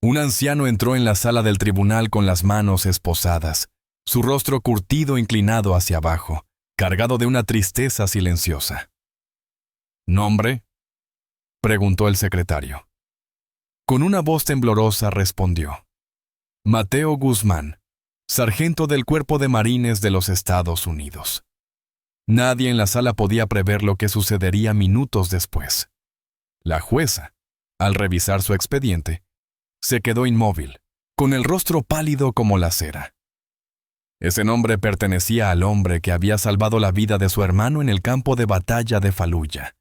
Un anciano entró en la sala del tribunal con las manos esposadas, su rostro curtido inclinado hacia abajo, cargado de una tristeza silenciosa. ¿Nombre?, preguntó el secretario. Con una voz temblorosa respondió: Mateo Guzmán, sargento del Cuerpo de Marines de los Estados Unidos. Nadie en la sala podía prever lo que sucedería minutos después. La jueza, al revisar su expediente, se quedó inmóvil, con el rostro pálido como la cera. Ese nombre pertenecía al hombre que había salvado la vida de su hermano en el campo de batalla de Faluya,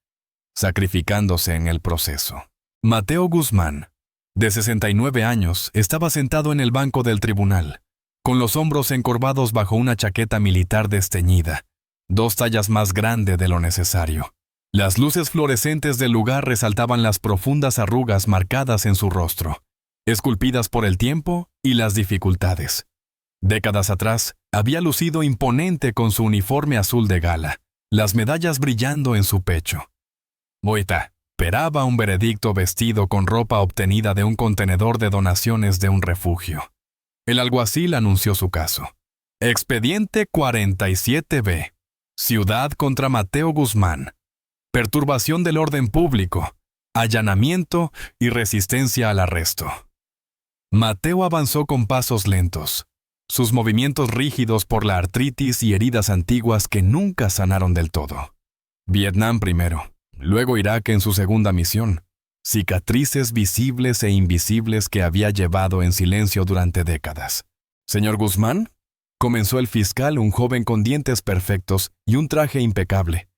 sacrificándose en el proceso. Mateo Guzmán, de 69 años, estaba sentado en el banco del tribunal, con los hombros encorvados bajo una chaqueta militar desteñida, 2 tallas más grande de lo necesario. Las luces fluorescentes del lugar resaltaban las profundas arrugas marcadas en su rostro, esculpidas por el tiempo y las dificultades. Décadas atrás, había lucido imponente con su uniforme azul de gala, las medallas brillando en su pecho. Boita esperaba un veredicto vestido con ropa obtenida de un contenedor de donaciones de un refugio. El alguacil anunció su caso. Expediente 47B. Ciudad contra Mateo Guzmán. Perturbación del orden público, allanamiento y resistencia al arresto. Mateo avanzó con pasos lentos, sus movimientos rígidos por la artritis y heridas antiguas que nunca sanaron del todo. Vietnam primero, luego Irak en su segunda misión, cicatrices visibles e invisibles que había llevado en silencio durante décadas. «Señor Guzmán», comenzó el fiscal, un joven con dientes perfectos y un traje impecable.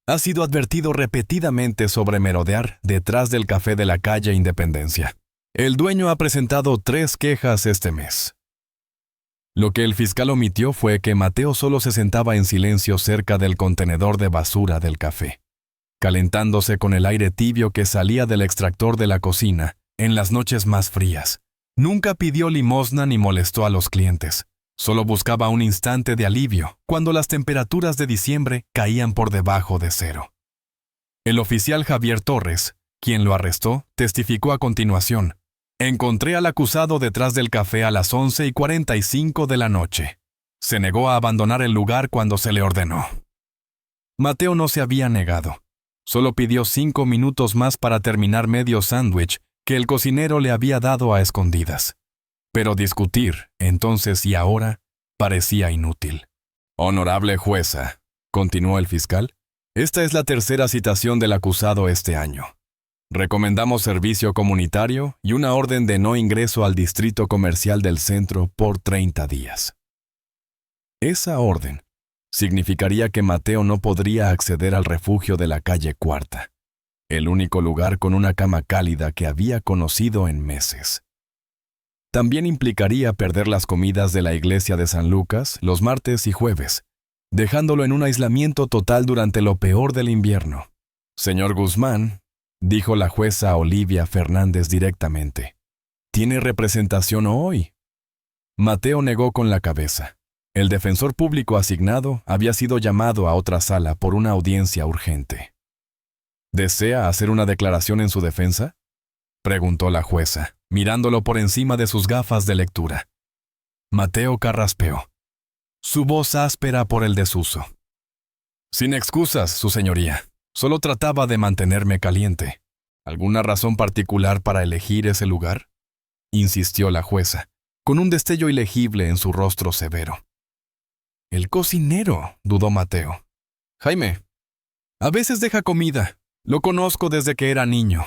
«Ha sido advertido repetidamente sobre merodear detrás del café de la calle Independencia. El dueño ha presentado 3 quejas este mes». Lo que el fiscal omitió fue que Mateo solo se sentaba en silencio cerca del contenedor de basura del café, calentándose con el aire tibio que salía del extractor de la cocina en las noches más frías. Nunca pidió limosna ni molestó a los clientes. Solo buscaba un instante de alivio cuando las temperaturas de diciembre caían por debajo de 0. El oficial Javier Torres, quien lo arrestó, testificó a continuación: «Encontré al acusado detrás del café a las 11:45 de la noche. Se negó a abandonar el lugar cuando se le ordenó». Mateo no se había negado. Solo pidió 5 minutos más para terminar medio sándwich que el cocinero le había dado a escondidas. Pero discutir, entonces y ahora, parecía inútil. «Honorable jueza», continuó el fiscal, «esta es la tercera citación del acusado este año. Recomendamos servicio comunitario y una orden de no ingreso al distrito comercial del centro por 30 días. Esa orden significaría que Mateo no podría acceder al refugio de la calle Cuarta, el único lugar con una cama cálida que había conocido en meses. También implicaría perder las comidas de la iglesia de San Lucas los martes y jueves, dejándolo en un aislamiento total durante lo peor del invierno. «Señor Guzmán», dijo la jueza Olivia Fernández directamente, «¿tiene representación hoy?» Mateo negó con la cabeza. El defensor público asignado había sido llamado a otra sala por una audiencia urgente. «¿Desea hacer una declaración en su defensa?», preguntó la jueza, mirándolo por encima de sus gafas de lectura. Mateo carraspeó, su voz áspera por el desuso. «Sin excusas, su señoría. Solo trataba de mantenerme caliente. ¿Alguna razón particular para elegir ese lugar?», insistió la jueza, con un destello ilegible en su rostro severo. «El cocinero», dudó Mateo. «Jaime, a veces deja comida. Lo conozco desde que era niño.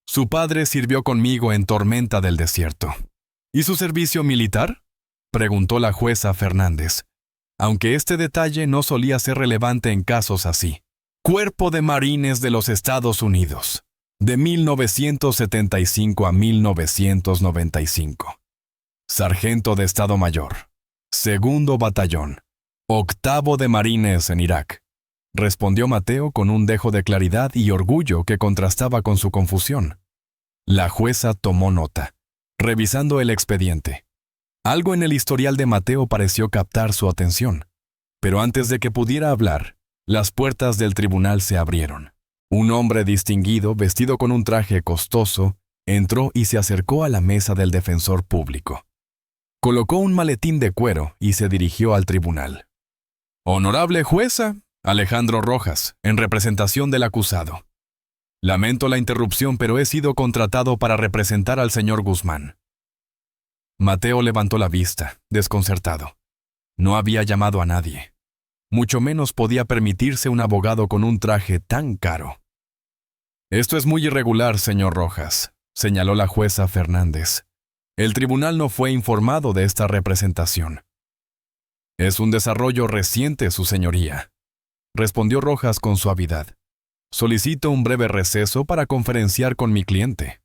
Su padre sirvió conmigo en Tormenta del Desierto». «¿Y su servicio militar?», preguntó la jueza Fernández, aunque este detalle no solía ser relevante en casos así. «Cuerpo de Marines de los Estados Unidos, de 1975 a 1995. Sargento de Estado Mayor, Segundo Batallón, Octavo de Marines en Irak», respondió Mateo con un dejo de claridad y orgullo que contrastaba con su confusión. La jueza tomó nota, revisando el expediente. Algo en el historial de Mateo pareció captar su atención, pero antes de que pudiera hablar, las puertas del tribunal se abrieron. Un hombre distinguido, vestido con un traje costoso, Entró y se acercó a la mesa del defensor público. Colocó un maletín de cuero y se dirigió al tribunal. Honorable jueza, Alejandro Rojas, en representación del acusado. Lamento la interrupción, pero he sido contratado para representar al señor Guzmán. Mateo levantó la vista, desconcertado. No había llamado a nadie. Mucho menos podía permitirse un abogado con un traje tan caro. Esto es muy irregular, señor Rojas, señaló la jueza Fernández. El tribunal no fue informado de esta representación. Es un desarrollo reciente, su señoría, respondió Rojas con suavidad. Solicito un breve receso para conferenciar con mi cliente.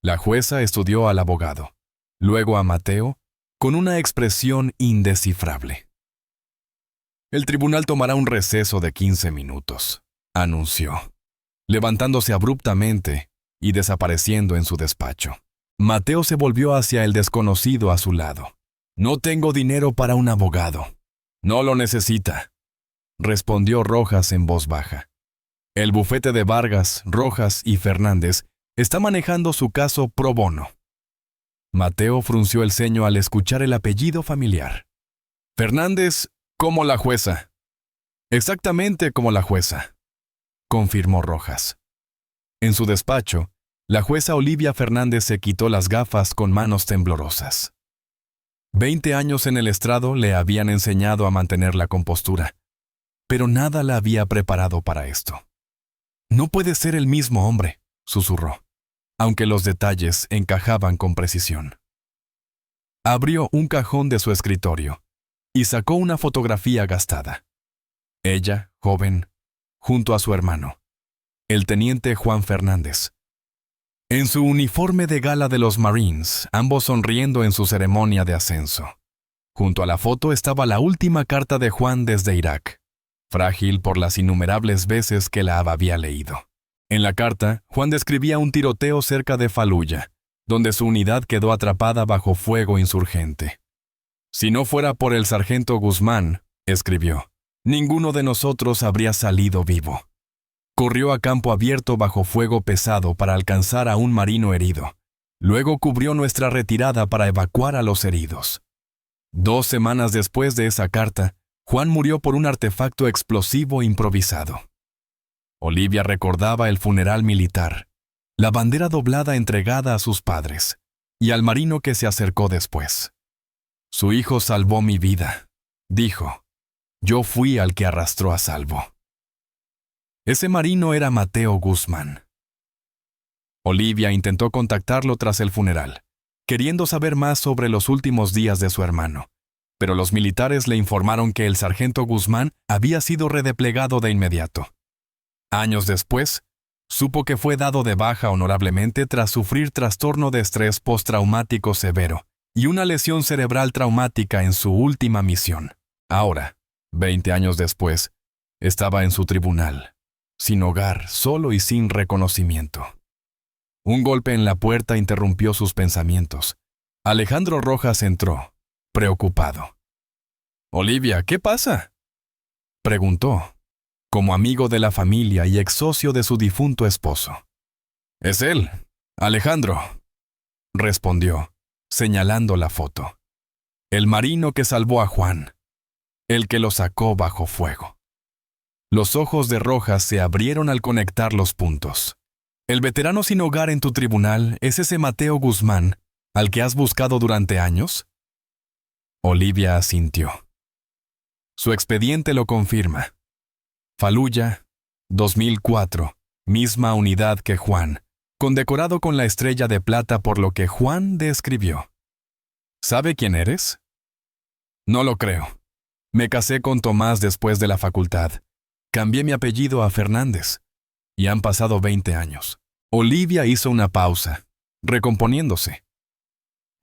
La jueza estudió al abogado, luego a Mateo, con una expresión indescifrable. El tribunal tomará un receso de 15 minutos, anunció, levantándose abruptamente y desapareciendo en su despacho. Mateo se volvió hacia el desconocido a su lado. No tengo dinero para un abogado. No lo necesita, respondió Rojas en voz baja. El bufete de Vargas, Rojas y Fernández está manejando su caso pro bono. Mateo frunció el ceño al escuchar el apellido familiar. Fernández, como la jueza. Exactamente como la jueza, confirmó Rojas. En su despacho, la jueza Olivia Fernández se quitó las gafas con manos temblorosas. 20 años en el estrado le habían enseñado a mantener la compostura, pero nada la había preparado para esto. No puede ser el mismo hombre, susurró, aunque los detalles encajaban con precisión. Abrió un cajón de su escritorio y sacó una fotografía gastada. Ella, joven, junto a su hermano, el teniente Juan Fernández. En su uniforme de gala de los Marines, ambos sonriendo en su ceremonia de ascenso. Junto a la foto estaba la última carta de Juan desde Irak, frágil por las innumerables veces que la había leído. En la carta, Juan describía un tiroteo cerca de Faluya, donde su unidad quedó atrapada bajo fuego insurgente. Si no fuera por el sargento Guzmán, escribió, ninguno de nosotros habría salido vivo. Corrió a campo abierto bajo fuego pesado para alcanzar a un marino herido. Luego cubrió nuestra retirada para evacuar a los heridos. 2 semanas después de esa carta, Juan murió por un artefacto explosivo improvisado. Olivia recordaba el funeral militar, la bandera doblada entregada a sus padres, y al marino que se acercó después. Su hijo salvó mi vida, dijo. Yo fui al que arrastró a salvo. Ese marino era Mateo Guzmán. Olivia intentó contactarlo tras el funeral, queriendo saber más sobre los últimos días de su hermano, pero los militares le informaron que el sargento Guzmán había sido redeplegado de inmediato. Años después, supo que fue dado de baja honorablemente tras sufrir trastorno de estrés postraumático severo y una lesión cerebral traumática en su última misión. Ahora, 20 años después, estaba en su tribunal, sin hogar, solo y sin reconocimiento. Un golpe en la puerta interrumpió sus pensamientos. Alejandro Rojas entró, preocupado. «Olivia, ¿qué pasa?», preguntó, como amigo de la familia y ex socio de su difunto esposo. «Es él, Alejandro», respondió, señalando la foto. «El marino que salvó a Juan, el que lo sacó bajo fuego». Los ojos de Rojas se abrieron al conectar los puntos. «¿El veterano sin hogar en tu tribunal es ese Mateo Guzmán, al que has buscado durante años?». Olivia asintió. Su expediente lo confirma. Faluya, 2004, misma unidad que Juan, condecorado con la estrella de plata por lo que Juan describió. ¿Sabe quién eres? No lo creo. Me casé con Tomás después de la facultad. Cambié mi apellido a Fernández. Y han pasado 20 años. Olivia hizo una pausa, recomponiéndose.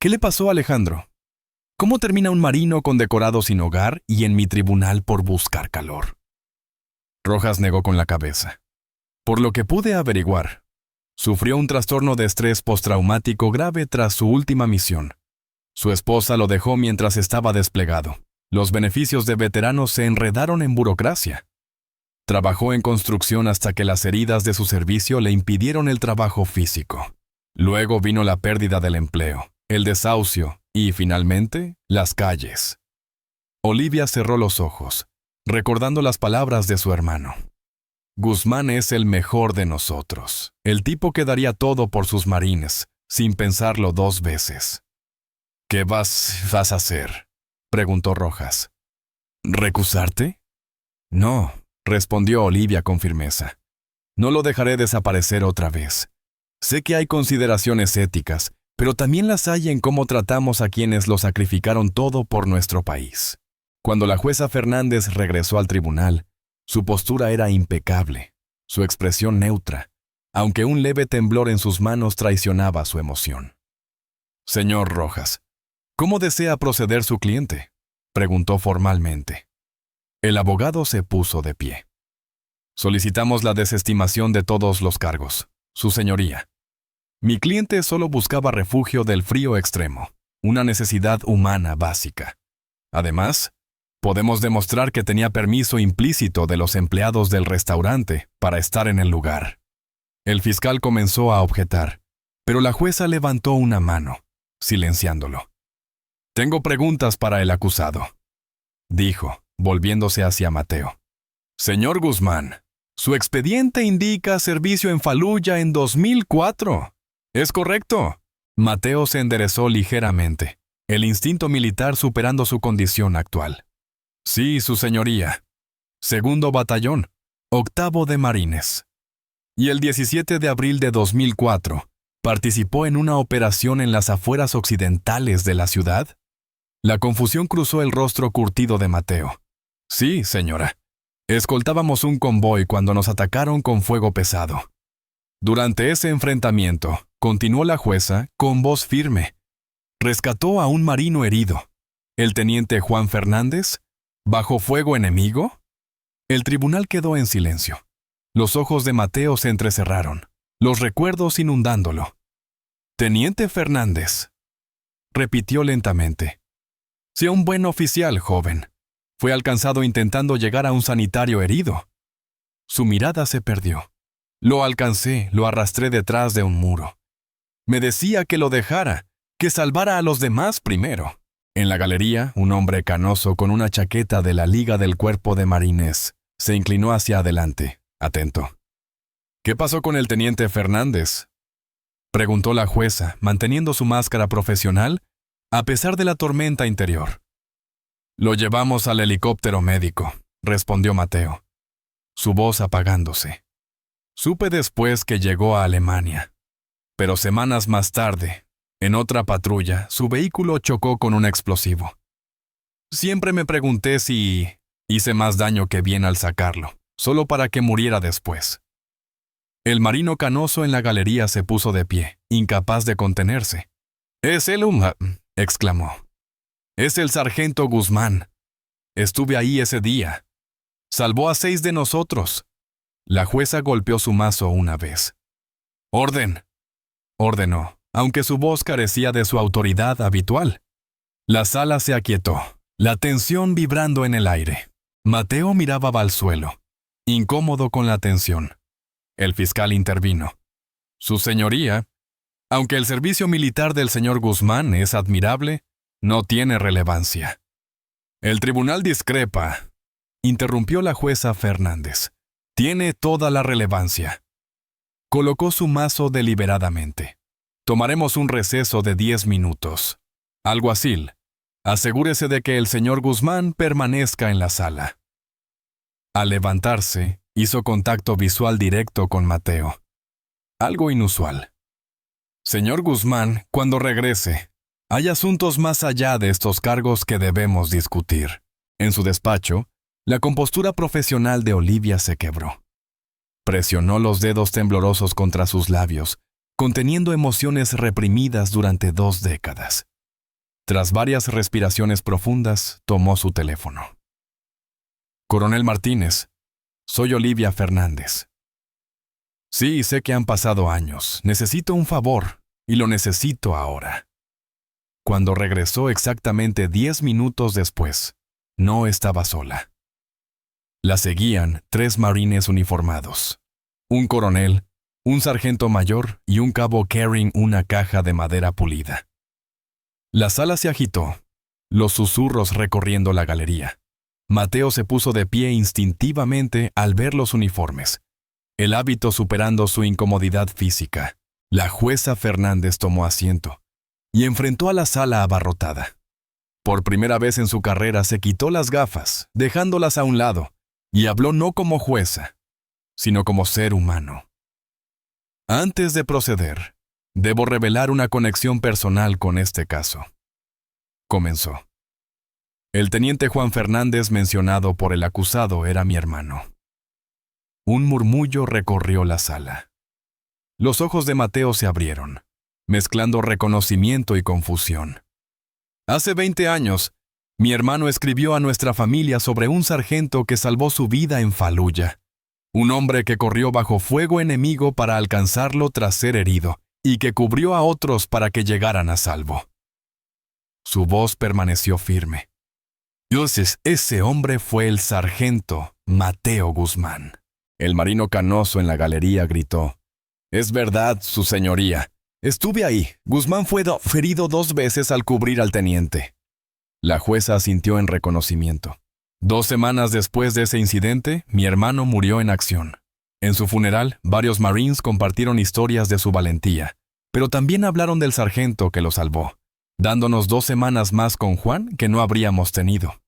¿Qué le pasó a Alejandro? ¿Cómo termina un marino condecorado sin hogar y en mi tribunal por buscar calor? Rojas negó con la cabeza. Por lo que pude averiguar, sufrió un trastorno de estrés postraumático grave tras su última misión. Su esposa lo dejó mientras estaba desplegado. Los beneficios de veterano se enredaron en burocracia. Trabajó en construcción hasta que las heridas de su servicio le impidieron el trabajo físico. Luego vino la pérdida del empleo, el desahucio y, finalmente, las calles. Olivia cerró los ojos, recordando las palabras de su hermano. Guzmán es el mejor de nosotros, el tipo que daría todo por sus marines, sin pensarlo 2 veces. ¿Qué vas a hacer?, preguntó Rojas. ¿Recusarte? No, respondió Olivia con firmeza. No lo dejaré desaparecer otra vez. Sé que hay consideraciones éticas, pero también las hay en cómo tratamos a quienes lo sacrificaron todo por nuestro país. Cuando la jueza Fernández regresó al tribunal, su postura era impecable, su expresión neutra, aunque un leve temblor en sus manos traicionaba su emoción. Señor Rojas, ¿cómo desea proceder su cliente?, preguntó formalmente. El abogado se puso de pie. Solicitamos la desestimación de todos los cargos, su señoría. Mi cliente solo buscaba refugio del frío extremo, una necesidad humana básica. Además, podemos demostrar que tenía permiso implícito de los empleados del restaurante para estar en el lugar. El fiscal comenzó a objetar, pero la jueza levantó una mano, silenciándolo. Tengo preguntas para el acusado, dijo, volviéndose hacia Mateo. Señor Guzmán, su expediente indica servicio en Faluya en 2004. ¿Es correcto? Mateo se enderezó ligeramente, el instinto militar superando su condición actual. Sí, su señoría. 2º Batallón, 8º de Marines. Y el 17 de abril de 2004, ¿participó en una operación en las afueras occidentales de la ciudad? La confusión cruzó el rostro curtido de Mateo. Sí, señora. Escoltábamos un convoy cuando nos atacaron con fuego pesado. Durante ese enfrentamiento, continuó la jueza con voz firme. Rescató a un marino herido. ¿El teniente Juan Fernández? ¿Bajo fuego enemigo? El tribunal quedó en silencio. Los ojos de Mateo se entrecerraron, los recuerdos inundándolo. «Teniente Fernández», repitió lentamente. «Sea un buen oficial, joven. Fue alcanzado intentando llegar a un sanitario herido». Su mirada se perdió. «Lo alcancé, lo arrastré detrás de un muro. Me decía que lo dejara, que salvara a los demás primero». En la galería, un hombre canoso con una chaqueta de la Liga del Cuerpo de Marines se inclinó hacia adelante, atento. «¿Qué pasó con el teniente Fernández?», preguntó la jueza, manteniendo su máscara profesional a pesar de la tormenta interior. «Lo llevamos al helicóptero médico», respondió Mateo, su voz apagándose. «Supe después que llegó a Alemania, pero semanas más tarde, en otra patrulla, su vehículo chocó con un explosivo. Siempre me pregunté si hice más daño que bien al sacarlo, solo para que muriera después». El marino canoso en la galería se puso de pie, incapaz de contenerse. «Es él», exclamó. «Es el sargento Guzmán. Estuve ahí ese día. Salvó a 6 de nosotros». La jueza golpeó su mazo una vez. «Orden», ordenó, aunque su voz carecía de su autoridad habitual. La sala se aquietó, la tensión vibrando en el aire. Mateo miraba al suelo, incómodo con la tensión. El fiscal intervino. «Su señoría, aunque el servicio militar del señor Guzmán es admirable, no tiene relevancia». «El tribunal discrepa», interrumpió la jueza Fernández. «Tiene toda la relevancia». Colocó su mazo deliberadamente. «Tomaremos un receso de 10 minutos. Alguacil, asegúrese de que el señor Guzmán permanezca en la sala». Al levantarse, hizo contacto visual directo con Mateo. Algo inusual. «Señor Guzmán, cuando regrese, hay asuntos más allá de estos cargos que debemos discutir». En su despacho, la compostura profesional de Olivia se quebró. Presionó los dedos temblorosos contra sus labios, conteniendo emociones reprimidas durante 2 décadas. Tras varias respiraciones profundas, tomó su teléfono. «Coronel Martínez, soy Olivia Fernández». «Sí, sé que han pasado años. Necesito un favor, y lo necesito ahora». Cuando regresó exactamente 10 minutos después, no estaba sola. La seguían 3 marines uniformados, un coronel un sargento mayor y un cabo carrying una caja de madera pulida. La sala se agitó, los susurros recorriendo la galería. Mateo se puso de pie instintivamente al ver los uniformes, el hábito superando su incomodidad física. La jueza Fernández tomó asiento y enfrentó a la sala abarrotada. Por primera vez en su carrera se quitó las gafas, dejándolas a un lado, y habló no como jueza, sino como ser humano. Antes de proceder, debo revelar una conexión personal con este caso. Comenzó. El teniente Juan Fernández mencionado por el acusado era mi hermano. Un murmullo recorrió la sala. Los ojos de Mateo se abrieron, mezclando reconocimiento y confusión. Hace 20 años, mi hermano escribió a nuestra familia sobre un sargento que salvó su vida en Faluya. Un hombre que corrió bajo fuego enemigo para alcanzarlo tras ser herido, y que cubrió a otros para que llegaran a salvo. Su voz permaneció firme. Entonces, ese hombre fue el sargento Mateo Guzmán. El marino canoso en la galería gritó: «Es verdad, su señoría. Estuve ahí. Guzmán fue ferido 2 veces al cubrir al teniente». La jueza asintió en reconocimiento. 2 semanas después de ese incidente, mi hermano murió en acción. En su funeral, varios Marines compartieron historias de su valentía, pero también hablaron del sargento que lo salvó, dándonos 2 semanas más con Juan que no habríamos tenido.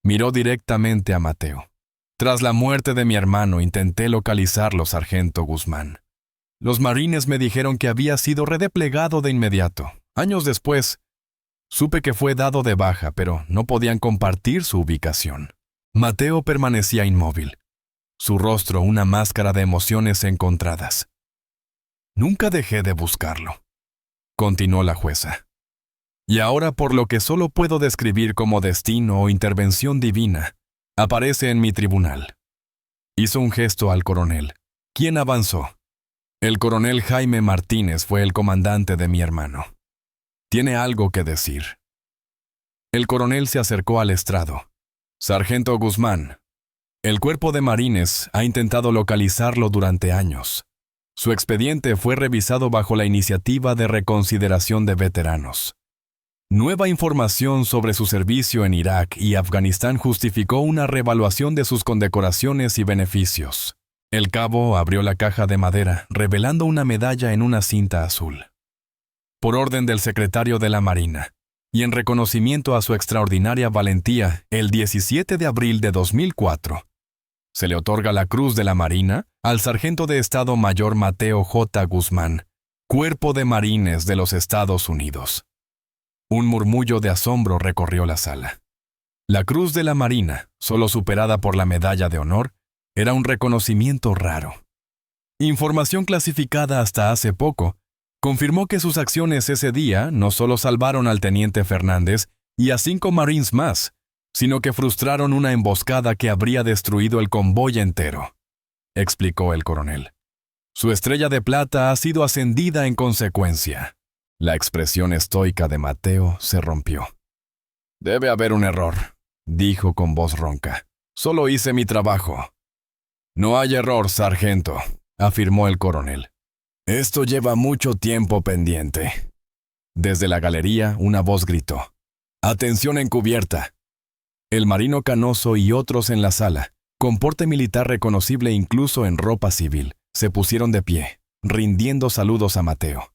Miró directamente a Mateo. Tras la muerte de mi hermano, intenté localizarlo, sargento Guzmán. Los marines me dijeron que había sido redeplegado de inmediato. Años después, supe que fue dado de baja, pero no podían compartir su ubicación. Mateo permanecía inmóvil, su rostro una máscara de emociones encontradas. Nunca dejé de buscarlo, continuó la jueza. Y ahora, por lo que solo puedo describir como destino o intervención divina, aparece en mi tribunal. Hizo un gesto al coronel, quien avanzó. El coronel Jaime Martínez fue el comandante de mi hermano. Tiene algo que decir. El coronel se acercó al estrado. Sargento Guzmán, el cuerpo de marines ha intentado localizarlo durante años. Su expediente fue revisado bajo la iniciativa de reconsideración de veteranos. Nueva información sobre su servicio en Irak y Afganistán justificó una reevaluación de sus condecoraciones y beneficios. El cabo abrió la caja de madera, revelando una medalla en una cinta azul. Por orden del secretario de la Marina, y en reconocimiento a su extraordinaria valentía, el 17 de abril de 2004, se le otorga la Cruz de la Marina al sargento de Estado Mayor Mateo J. Guzmán, Cuerpo de Marines de los Estados Unidos. Un murmullo de asombro recorrió la sala. La Cruz de la Marina, solo superada por la Medalla de Honor, era un reconocimiento raro. Información clasificada hasta hace poco confirmó que sus acciones ese día no solo salvaron al teniente Fernández y a 5 Marines más, sino que frustraron una emboscada que habría destruido el convoy entero, explicó el coronel. Su estrella de plata ha sido ascendida en consecuencia. La expresión estoica de Mateo se rompió. Debe haber un error, dijo con voz ronca. Solo hice mi trabajo. No hay error, sargento, afirmó el coronel. Esto lleva mucho tiempo pendiente. Desde la galería, una voz gritó: «Atención encubierta». El marino canoso y otros en la sala, con porte militar reconocible incluso en ropa civil, se pusieron de pie, rindiendo saludos a Mateo.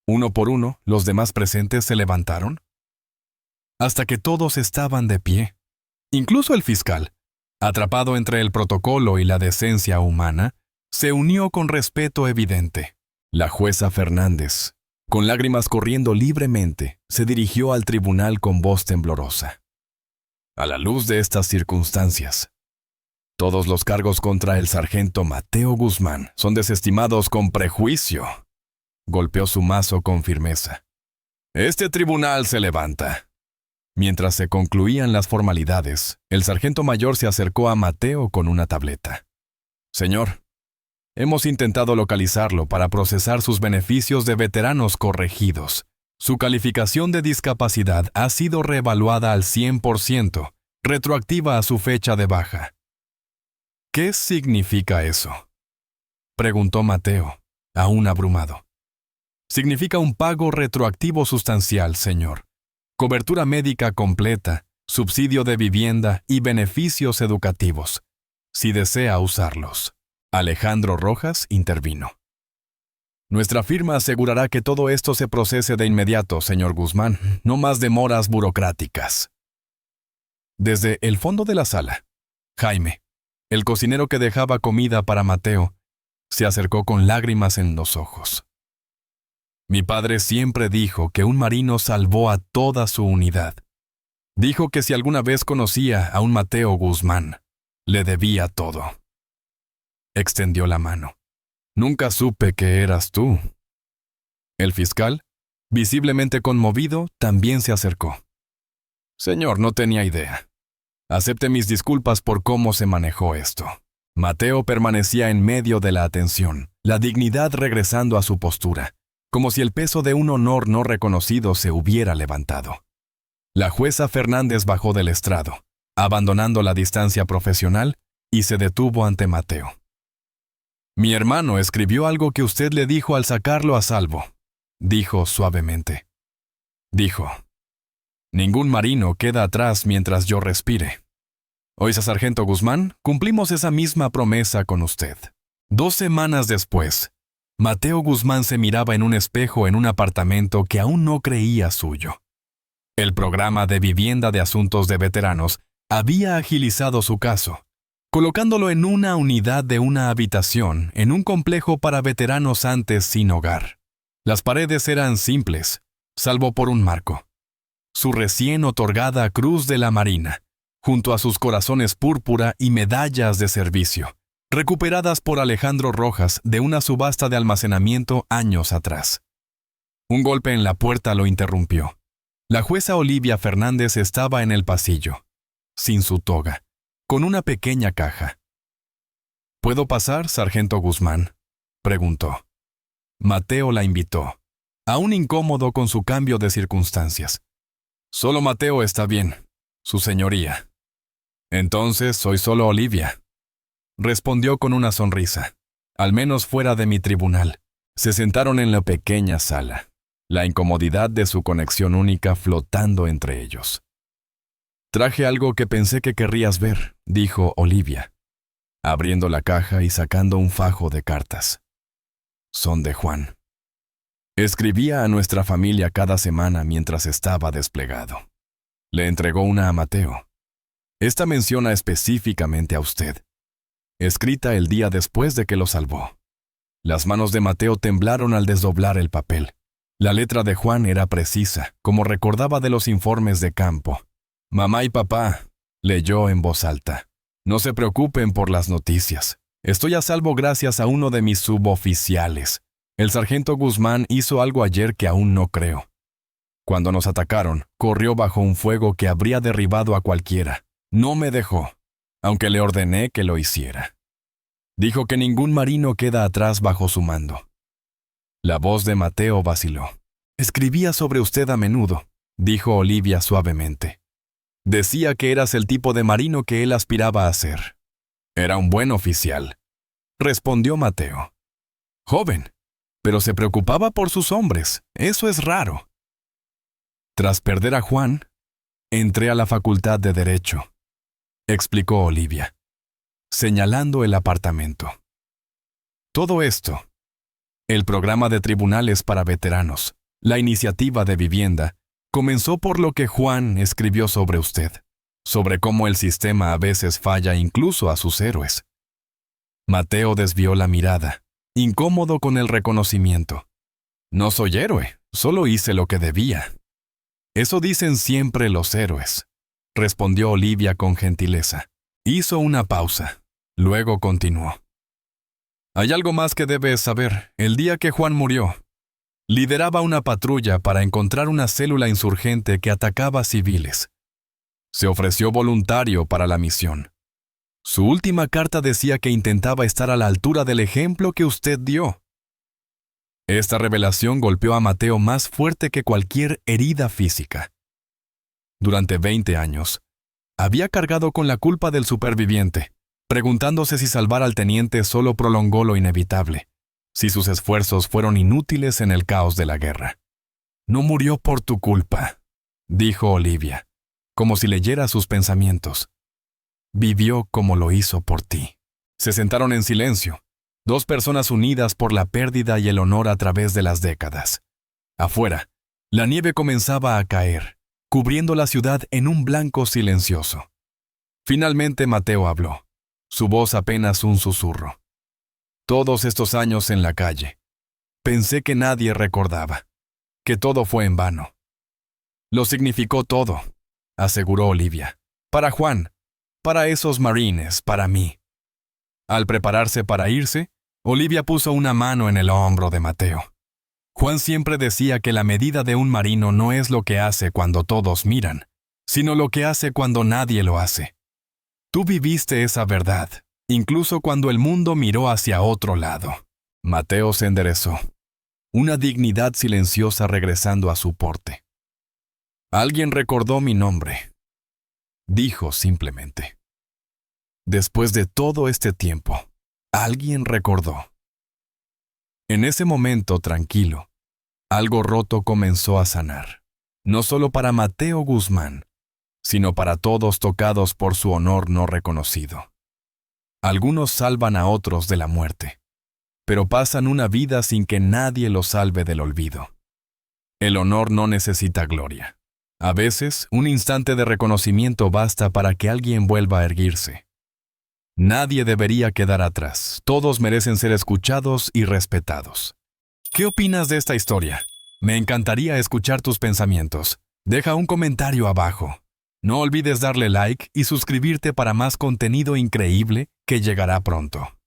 Uno por uno, los demás presentes se levantaron, hasta que todos estaban de pie. Incluso el fiscal, atrapado entre el protocolo y la decencia humana, se unió con respeto evidente. La jueza Fernández, con lágrimas corriendo libremente, se dirigió al tribunal con voz temblorosa. A la luz de estas circunstancias, todos los cargos contra el sargento Mateo Guzmán son desestimados con prejuicio. Golpeó su mazo con firmeza. Este tribunal se levanta. Mientras se concluían las formalidades, el sargento mayor se acercó a Mateo con una tableta. Señor, hemos intentado localizarlo para procesar sus beneficios de veteranos corregidos. Su calificación de discapacidad ha sido reevaluada al 100%, retroactiva a su fecha de baja. ¿Qué significa eso?, preguntó Mateo, aún abrumado. Significa un pago retroactivo sustancial, señor. Cobertura médica completa, subsidio de vivienda y beneficios educativos, si desea usarlos. Alejandro Rojas intervino. Nuestra firma asegurará que todo esto se procese de inmediato, señor Guzmán. No más demoras burocráticas. Desde el fondo de la sala, Jaime, el cocinero que dejaba comida para Mateo, se acercó con lágrimas en los ojos. Mi padre siempre dijo que un marino salvó a toda su unidad. Dijo que si alguna vez conocía a un Mateo Guzmán, le debía todo. Extendió la mano. Nunca supe que eras tú. El fiscal, visiblemente conmovido, también se acercó. Señor, no tenía idea. Acepte mis disculpas por cómo se manejó esto. Mateo permanecía en medio de la atención, la dignidad regresando a su postura, como si el peso de un honor no reconocido se hubiera levantado. La jueza Fernández bajó del estrado, abandonando la distancia profesional, y se detuvo ante Mateo. Mi hermano escribió algo que usted le dijo al sacarlo a salvo, dijo suavemente. Dijo, ningún marino queda atrás mientras yo respire. Oiga, sargento Guzmán, cumplimos esa misma promesa con usted. 2 semanas después, Mateo Guzmán se miraba en un espejo en un apartamento que aún no creía suyo. El programa de vivienda de asuntos de veteranos había agilizado su caso, colocándolo en una unidad de una habitación en un complejo para veteranos antes sin hogar. Las paredes eran simples, salvo por un marco. Su recién otorgada Cruz de la Marina, junto a sus corazones púrpura y medallas de servicio, recuperadas por Alejandro Rojas de una subasta de almacenamiento años atrás. Un golpe en la puerta lo interrumpió. La jueza Olivia Fernández estaba en el pasillo, sin su toga, con una pequeña caja. ¿Puedo pasar, sargento Guzmán?, preguntó. Mateo la invitó, aún incómodo con su cambio de circunstancias. Solo Mateo está bien, su señoría. Entonces soy solo Olivia, respondió con una sonrisa. Al menos fuera de mi tribunal. Se sentaron en la pequeña sala, la incomodidad de su conexión única flotando entre ellos. Traje algo que pensé que querrías ver, dijo Olivia, abriendo la caja y sacando un fajo de cartas. Son de Juan. Escribía a nuestra familia cada semana mientras estaba desplegado. Le entregó una a Mateo. Esta menciona específicamente a usted, escrita el día después de que lo salvó. Las manos de Mateo temblaron al desdoblar el papel. La letra de Juan era precisa, como recordaba de los informes de campo. Mamá y papá, leyó en voz alta. No se preocupen por las noticias. Estoy a salvo gracias a uno de mis suboficiales. El sargento Guzmán hizo algo ayer que aún no creo. Cuando nos atacaron, corrió bajo un fuego que habría derribado a cualquiera. No me dejó, aunque le ordené que lo hiciera. Dijo que ningún marino queda atrás bajo su mando. La voz de Mateo vaciló. Escribía sobre usted a menudo, dijo Olivia suavemente. Decía que eras el tipo de marino que él aspiraba a ser. Era un buen oficial, respondió Mateo. Joven, pero se preocupaba por sus hombres. Eso es raro. Tras perder a Juan, entré a la Facultad de Derecho, explicó Olivia, señalando el apartamento. Todo esto, el programa de tribunales para veteranos, la iniciativa de vivienda, comenzó por lo que Juan escribió sobre usted, sobre cómo el sistema a veces falla incluso a sus héroes. Mateo desvió la mirada, incómodo con el reconocimiento. No soy héroe, solo hice lo que debía. Eso dicen siempre los héroes, respondió Olivia con gentileza. Hizo una pausa, luego continuó. Hay algo más que debes saber. El día que Juan murió, lideraba una patrulla para encontrar una célula insurgente que atacaba civiles. Se ofreció voluntario para la misión. Su última carta decía que intentaba estar a la altura del ejemplo que usted dio. Esta revelación golpeó a Mateo más fuerte que cualquier herida física. Durante 20 años, había cargado con la culpa del superviviente, preguntándose si salvar al teniente solo prolongó lo inevitable, si sus esfuerzos fueron inútiles en el caos de la guerra. No murió por tu culpa, dijo Olivia, como si leyera sus pensamientos. Vivió como lo hizo por ti. Se sentaron en silencio, dos personas unidas por la pérdida y el honor a través de las décadas. Afuera, la nieve comenzaba a caer, cubriendo la ciudad en un blanco silencioso. Finalmente Mateo habló, su voz apenas un susurro. Todos estos años en la calle, pensé que nadie recordaba, que todo fue en vano. Lo significó todo, aseguró Olivia. Para Juan, para esos marines, para mí. Al prepararse para irse, Olivia puso una mano en el hombro de Mateo. Juan siempre decía que la medida de un marino no es lo que hace cuando todos miran, sino lo que hace cuando nadie lo hace. Tú viviste esa verdad, incluso cuando el mundo miró hacia otro lado. Mateo se enderezó, una dignidad silenciosa regresando a su porte. Alguien recordó mi nombre, dijo simplemente. Después de todo este tiempo, alguien recordó. En ese momento tranquilo, algo roto comenzó a sanar, no solo para Mateo Guzmán, sino para todos tocados por su honor no reconocido. Algunos salvan a otros de la muerte, pero pasan una vida sin que nadie los salve del olvido. El honor no necesita gloria. A veces, un instante de reconocimiento basta para que alguien vuelva a erguirse. Nadie debería quedar atrás. Todos merecen ser escuchados y respetados. ¿Qué opinas de esta historia? Me encantaría escuchar tus pensamientos. Deja un comentario abajo. No olvides darle like y suscribirte para más contenido increíble que llegará pronto.